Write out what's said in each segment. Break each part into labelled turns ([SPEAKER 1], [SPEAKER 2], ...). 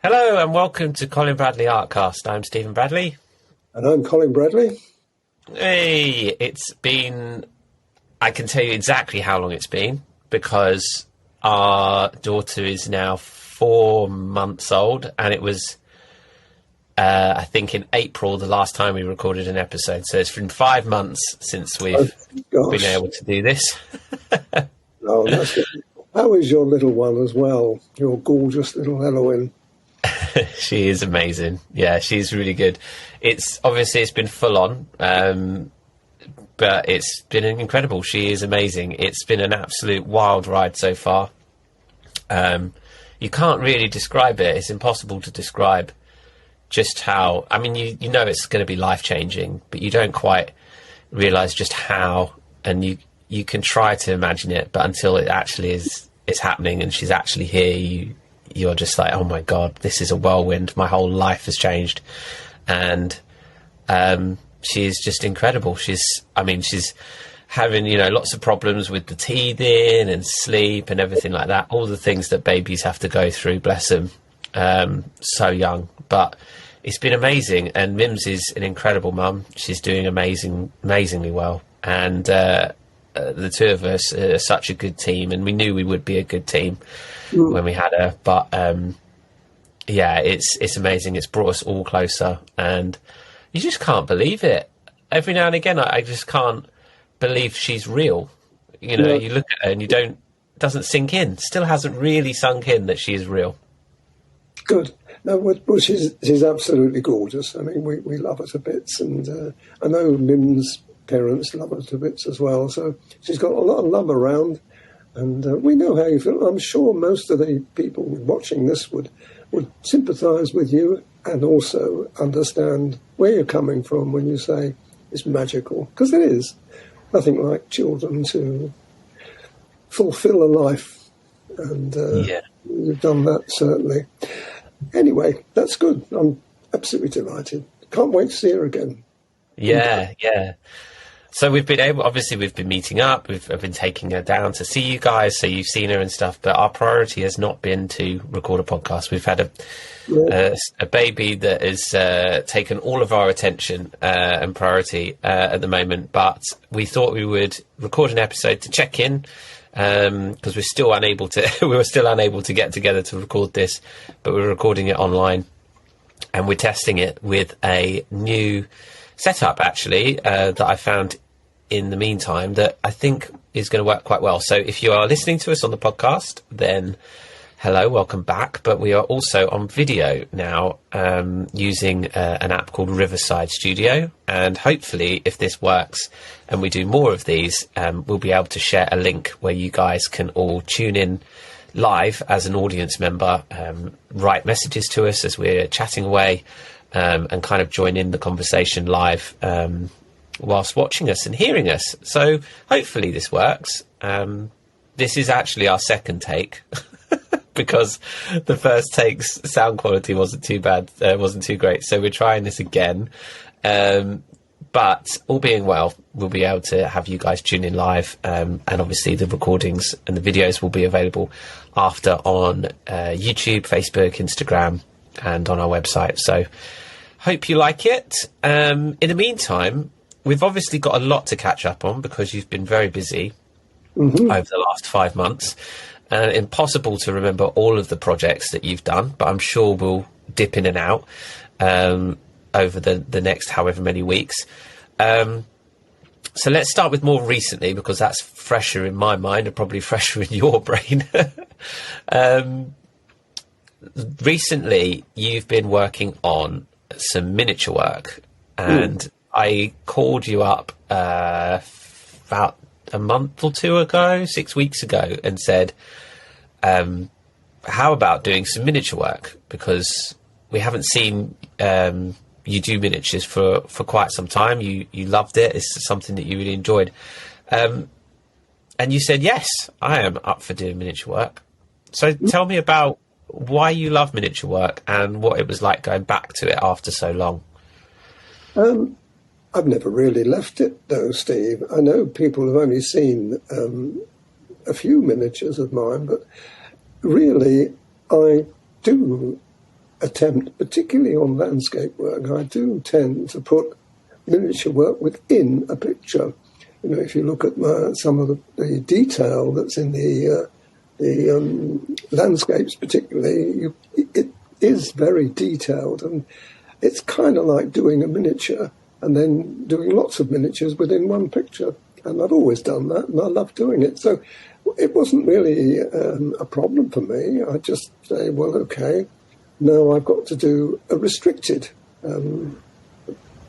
[SPEAKER 1] Hello and welcome to Colin Bradley Art Cast. I'm Stephen Bradley.
[SPEAKER 2] And I'm Colin Bradley.
[SPEAKER 1] Hey, I can tell you exactly how long it's been because our daughter is now 4 months old, and it was, I think, in April the last time we recorded an episode. So it's been 5 months since we've been able to do this.
[SPEAKER 2] Oh, that's good. How is your little one as well? Your gorgeous little Eloise.
[SPEAKER 1] She is amazing. Yeah, she's really good. It's been full on, but it's been incredible. She is amazing. It's been an absolute wild ride so far. You can't really describe it. It's impossible to describe just how. I mean, you know it's going to be life changing, but you don't quite realise just how. And you can try to imagine it, but until it actually is happening and she's actually here, you're just like, oh my God, this is a whirlwind. My whole life has changed. And she's just incredible. She's having, lots of problems with the teething and sleep and everything like that. All the things that babies have to go through, bless them, so young. But it's been amazing. And Mims is an incredible mum. She's doing amazingly well. And the two of us are such a good team. And we knew we would be a good team when we had her, but it's amazing. It's brought us all closer, and you just can't believe it. Every now and again, I just can't believe she's real. You look at her and it doesn't sink in. Still hasn't really sunk in that she is real.
[SPEAKER 2] Good. No, well, she's absolutely gorgeous. I mean, we love her to bits, and I know Mim's parents love her to bits as well. So she's got a lot of love around. And we know how you feel. I'm sure most of the people watching this would sympathise with you and also understand where you're coming from when you say it's magical. Because it is. Nothing like children to fulfil a life. And you've done that, certainly. Anyway, that's good. I'm absolutely delighted. Can't wait to see her again.
[SPEAKER 1] Yeah. So we've been meeting up. I've been taking her down to see you guys, so you've seen her and stuff. But our priority has not been to record a podcast. We've had a baby that has taken all of our attention and priority at the moment. But we thought we would record an episode to check in because we're still unable to. We were still unable to get together to record this, but we're recording it online, and we're testing it with a new setup actually that I found in the meantime that I think is going to work quite well. So if you are listening to us on the podcast, then hello, welcome back. But we are also on video now using an app called Riverside Studio. And hopefully, if this works and we do more of these, we'll be able to share a link where you guys can all tune in live as an audience member, write messages to us as we're chatting away, and kind of join in the conversation live whilst watching us and hearing us. So hopefully this works. This is actually our second take because the first take's sound quality wasn't too bad, wasn't too great. So we're trying this again. But all being well, we'll be able to have you guys tune in live. And obviously the recordings and the videos will be available after on YouTube, Facebook, Instagram, and on our website. So hope you like it. In the meantime, we've obviously got a lot to catch up on because you've been very busy over the last 5 months. Impossible to remember all of the projects that you've done, but I'm sure we'll dip in and out over the next however many weeks. So let's start with more recently because that's fresher in my mind and probably fresher in your brain. Recently, you've been working on some miniature work, and I called you up about a month or two ago, 6 weeks ago, and said, how about doing some miniature work? Because we haven't seen you do miniatures for quite some time. You loved it. It's something that you really enjoyed. And you said, yes, I am up for doing miniature work. So tell me about why you love miniature work and what it was like going back to it after so long.
[SPEAKER 2] I've never really left it, though, Steve. I know people have only seen a few miniatures of mine, but really I do attempt, particularly on landscape work, I do tend to put miniature work within a picture. You know, if you look at some of the detail that's in the landscapes, particularly, it is very detailed, and it's kind of like doing a miniature and then doing lots of miniatures within one picture. And I've always done that, and I love doing it. So it wasn't really a problem for me. I just say, well, okay, now I've got to do a restricted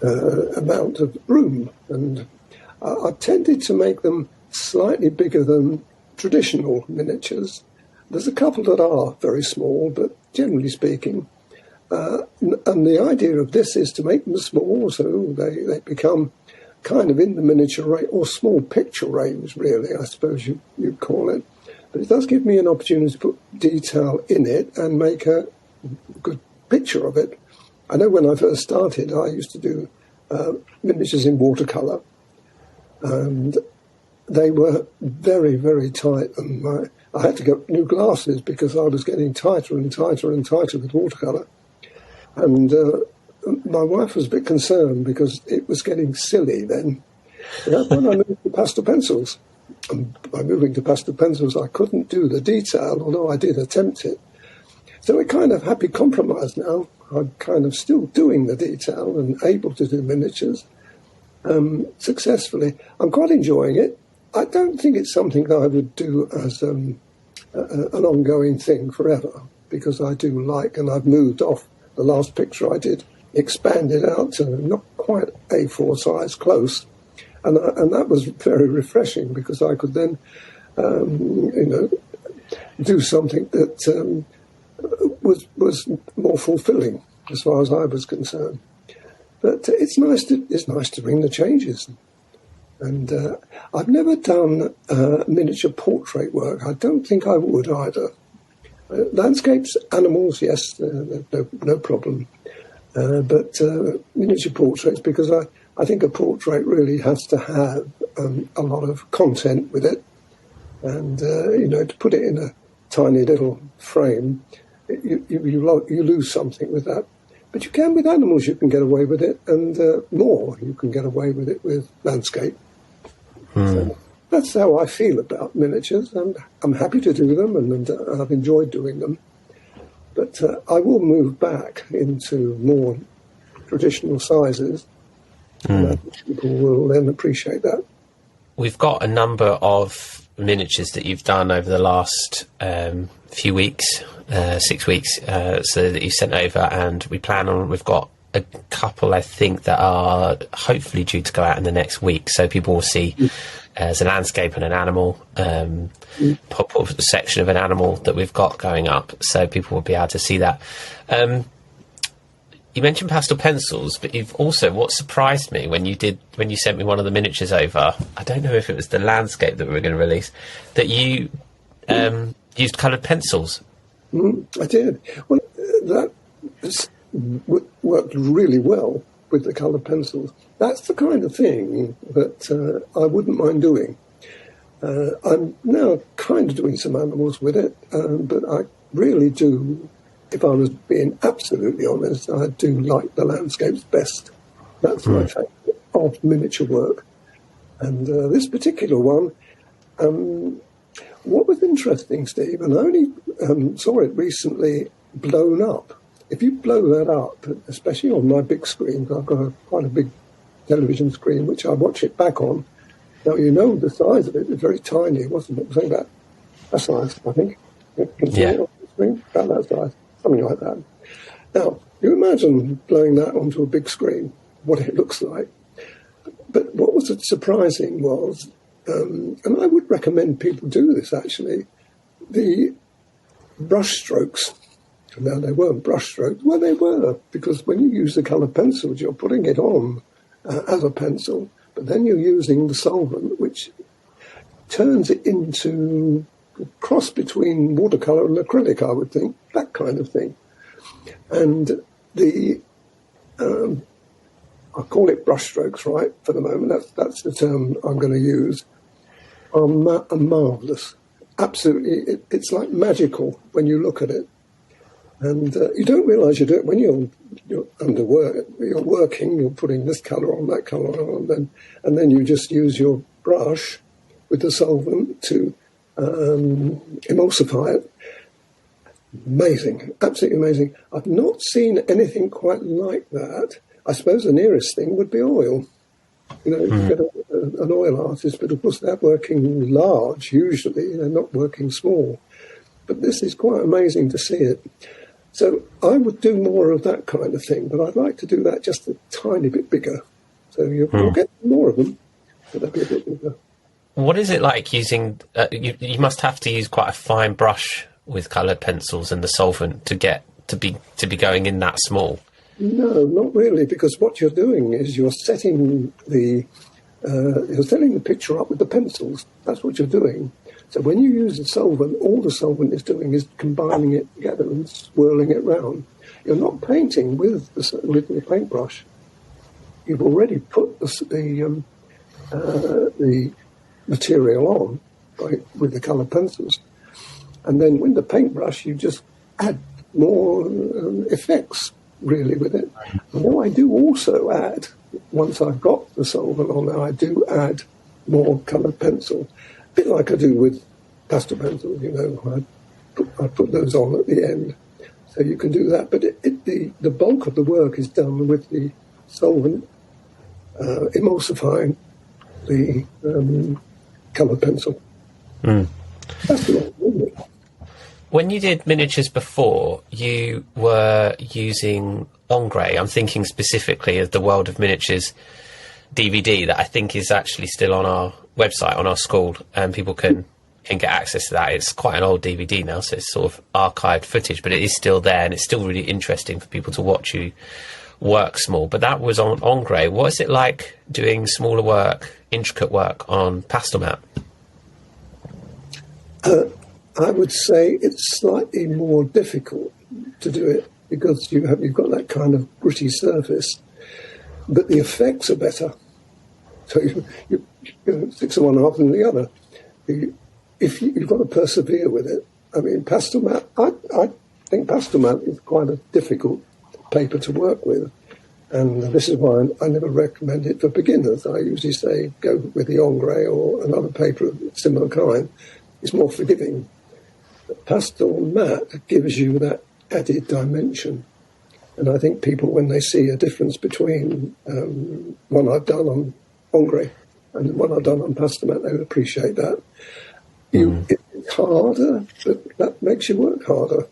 [SPEAKER 2] amount of room. And I tended to make them slightly bigger than traditional miniatures. There's a couple that are very small, but generally speaking, and the idea of this is to make them small so they become kind of in the miniature range, or small picture range, really, I suppose you'd call it. But it does give me an opportunity to put detail in it and make a good picture of it. I know when I first started, I used to do miniatures in watercolour, and they were very, very tight, and I had to get new glasses because I was getting tighter and tighter and tighter with watercolour. And my wife was a bit concerned because it was getting silly then. That's when I moved to pastel pencils. And by moving to pastel pencils, I couldn't do the detail, although I did attempt it. So we're kind of happy compromise now. I'm kind of still doing the detail and able to do miniatures successfully. I'm quite enjoying it. I don't think it's something that I would do as an ongoing thing forever, because I do like, and I've moved off the last picture I did, expanded out to not quite A4 size, close, and that was very refreshing because I could then, do something that was more fulfilling as far as I was concerned. But it's nice to bring the changes, and I've never done miniature portrait work. I don't think I would either. Landscapes, animals, yes, no problem. But miniature portraits, because I think a portrait really has to have a lot of content with it. And, to put it in a tiny little frame, you lose something with that. But you can with animals, you can get away with it, and more, you can get away with it with landscape. So that's how I feel about miniatures, and I'm happy to do them, and I've enjoyed doing them. But I will move back into more traditional sizes, and I think people will then appreciate that.
[SPEAKER 1] We've got a number of miniatures that you've done over the last few weeks, 6 weeks, so that you've sent over, and we've got a couple, I think, that are hopefully due to go out in the next week, so people will see as a landscape and an animal, pop a section of an animal that we've got going up, so people will be able to see that. You mentioned pastel pencils, but you've also, what surprised me when you sent me one of the miniatures over, I don't know if it was the landscape that we were going to release, that you used coloured pencils.
[SPEAKER 2] I did. Well, that worked really well with the coloured pencils. That's the kind of thing that I wouldn't mind doing. I'm now kind of doing some animals with it, but I really do, if I was being absolutely honest, I do like the landscapes best. That's my favourite of miniature work. And this particular one, what was interesting, Steve, and I only saw it recently blown up. If you blow that up, especially on my big screen, I've got quite a big television screen, which I watch it back on. Now, you know the size of it is very tiny. It wasn't about that size, I think. You can see it on the screen, about that size, something like that. Now, you imagine blowing that onto a big screen, what it looks like. But what was surprising was, and I would recommend people do this actually, the brush strokes. Now, they weren't brush strokes. Well, they were, because when you use the coloured pencils, you're putting it on as a pencil, but then you're using the solvent, which turns it into a cross between watercolour and acrylic, I would think, that kind of thing. And I'll call it brush strokes, right, for the moment. That's the term I'm going to use. Are marvellous. Absolutely. It's like magical when you look at it. And you don't realise you do it when you're under work. You're working. You're putting this colour on, that colour on, and then you just use your brush with the solvent to emulsify it. Amazing, absolutely amazing. I've not seen anything quite like that. I suppose the nearest thing would be oil. You get an oil artist, but of course they're working large usually. They're not working small. But this is quite amazing to see it. So I would do more of that kind of thing, but I'd like to do that just a tiny bit bigger. So you'll get more of them, but they'll be a bit bigger.
[SPEAKER 1] What is it like using... you must have to use quite a fine brush with coloured pencils and the solvent to get to be going in that small.
[SPEAKER 2] No, not really, because what you're doing is you're setting the picture up with the pencils. That's what you're doing. So when you use the solvent, all the solvent is doing is combining it together and swirling it round. You're not painting with the paintbrush. You've already put the material on with the coloured pencils. And then with the paintbrush, you just add more effects, really, with it. And then I do also add, once I've got the solvent on there, I do add more coloured pencil. A bit like I do with pastel pencils, I put those on at the end. So you can do that. But the bulk of the work is done with the solvent emulsifying the coloured pencil. That's the one, isn't it?
[SPEAKER 1] When you did miniatures before, you were using Ombre. I'm thinking specifically of the World of Miniatures DVD that I think is actually still on our website, on our school, and people can get access to that. It's quite an old DVD now, so it's sort of archived footage, but it is still there, and it's still really interesting for people to watch you work small. But that was on Ombre. What is it like doing smaller work, intricate work on Pastelmat?
[SPEAKER 2] I would say it's slightly more difficult to do it because you've got that kind of gritty surface, but the effects are better. So you 6 of one, half of the other. If you've got to persevere with it. I mean, Pastelmat. I think Pastelmat is quite a difficult paper to work with, and this is why I never recommend it for beginners. I usually say go with the Ombre or another paper of similar kind. It's more forgiving. Pastelmat gives you that added dimension. And I think people, when they see a difference between one I've done on Ombre and the one I've done on Pastelmat, they would appreciate that. It's harder, but that makes you work harder.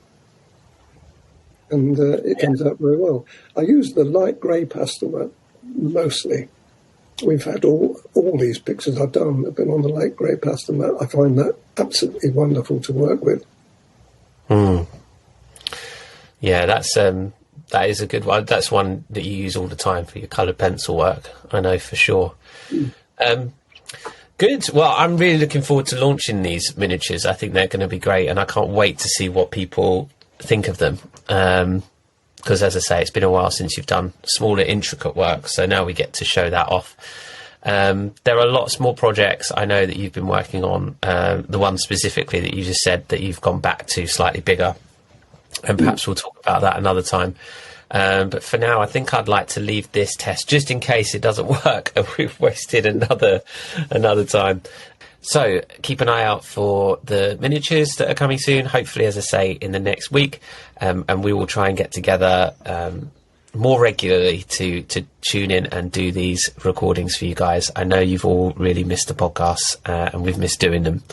[SPEAKER 2] And it comes out very well. I use the light grey Pastelmat mostly. We've had all these pictures I've done have been on the light grey Pastelmat. I find that absolutely wonderful to work with.
[SPEAKER 1] Yeah, that is a good one. That's one that you use all the time for your coloured pencil work, I know for sure. Good. Well, I'm really looking forward to launching these miniatures. I think they're going to be great, and I can't wait to see what people think of them. Because, as I say, it's been a while since you've done smaller, intricate work, so now we get to show that off. There are lots more projects I know that you've been working on, the one specifically that you just said that you've gone back to slightly bigger, and perhaps we'll talk about that another time. But for now, I think I'd like to leave this test just in case it doesn't work and we've wasted another time. So keep an eye out for the miniatures that are coming soon, hopefully, as I say, in the next week. And we will try and get together more regularly to tune in and do these recordings for you guys. I know you've all really missed the podcasts and we've missed doing them.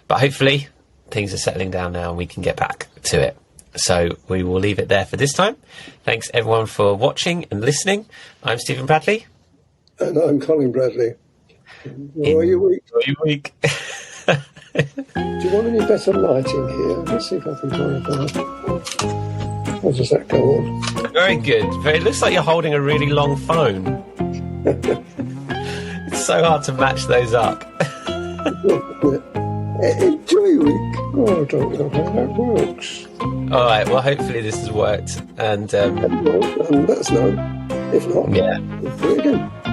[SPEAKER 1] But hopefully things are settling down now and we can get back to it. So we will leave it there for this time. Thanks, everyone, for watching and listening. I'm Stephen Bradley.
[SPEAKER 2] And I'm Colin Bradley. Enjoy your week.
[SPEAKER 1] Enjoy your week.
[SPEAKER 2] Do you want any better lighting here? Let's see if I can find that. How does that go on?
[SPEAKER 1] Very good. It looks like you're holding a really long phone. It's so hard to match those up.
[SPEAKER 2] Enjoy your week. Oh, I don't know how that works.
[SPEAKER 1] All right. Well, hopefully this has worked. And
[SPEAKER 2] let us know. If not,
[SPEAKER 1] yeah.
[SPEAKER 2] we'll do it again.